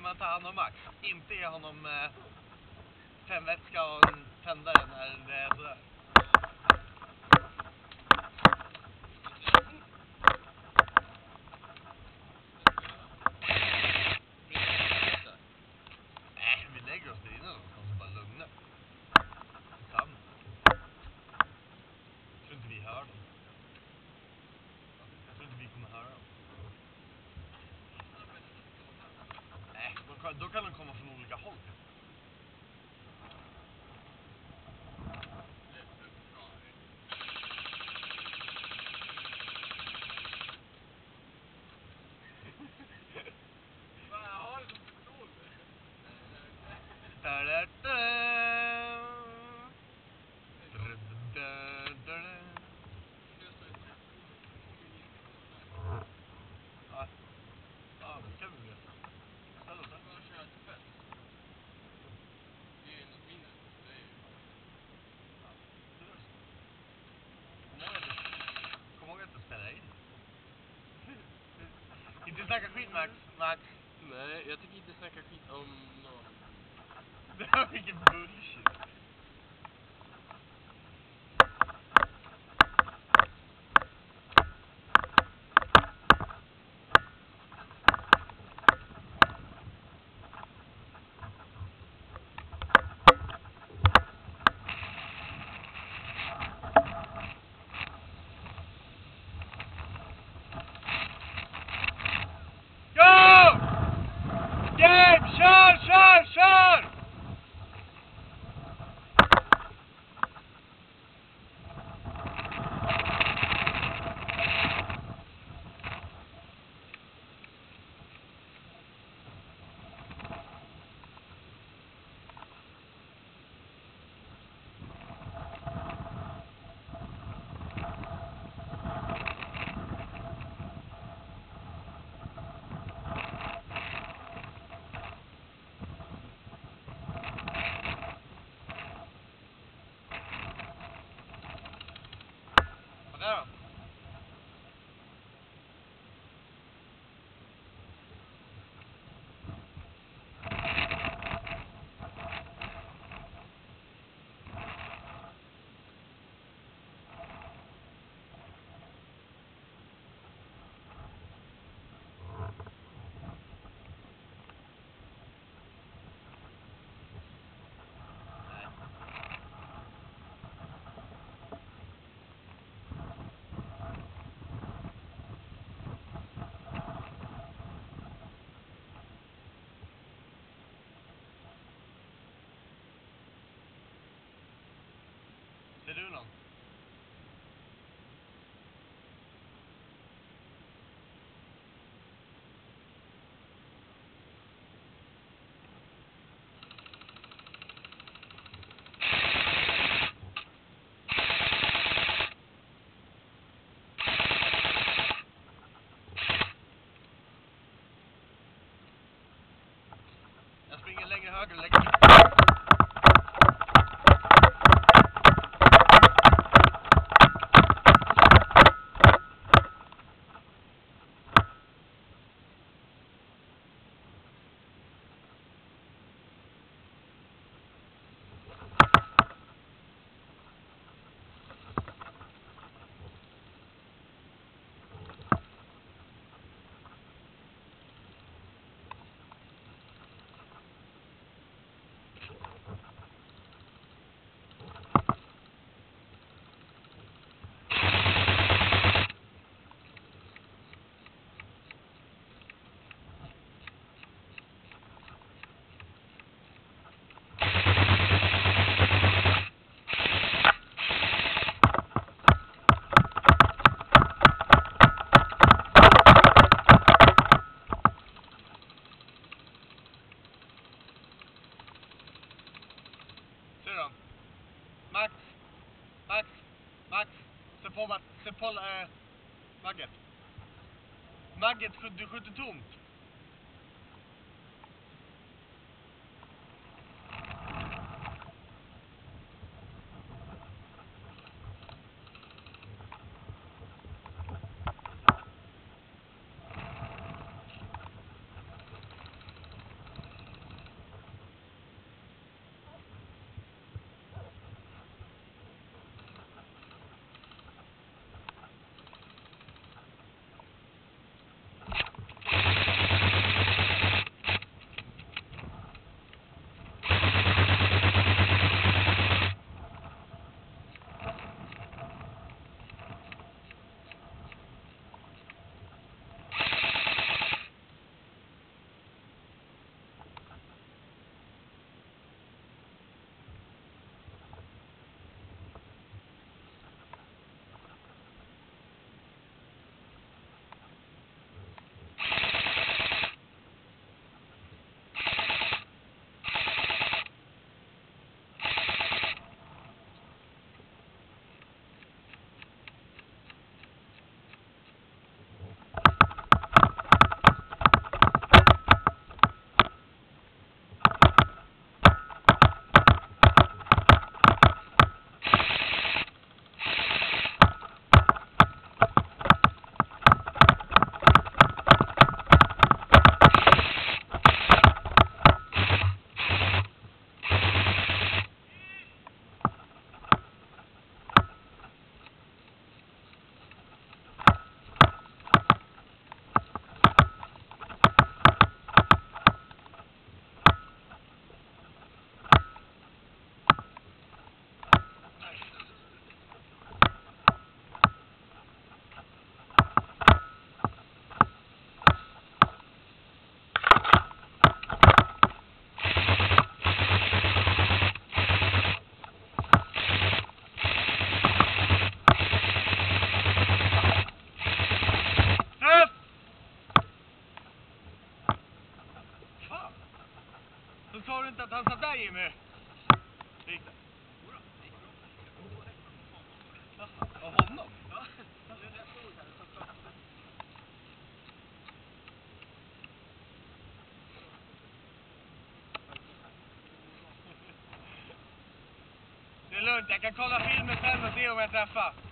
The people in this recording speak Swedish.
man ta hand om Max. Inte ge honom tändvätska och en tändare när det är sådär. Vi lägger oss där inne och så bara lugna. Jag tror inte vi hör dem. Jag tror inte vi kommer höra dem. Då kan de komma från olika håll. Inte snacka skit, Max. Nej, jag tycker inte snacka skit om någon. Det här är vilken bullshit. Kör! Vad är det då? Ser du någon? Jag springer längre höger och lägger. Max, se på Magget. Magget, du skjuter tomt. där Jimmy. Gick det? Av honom? Det är lugnt, jag kan kolla filmen sen och se om jag träffar.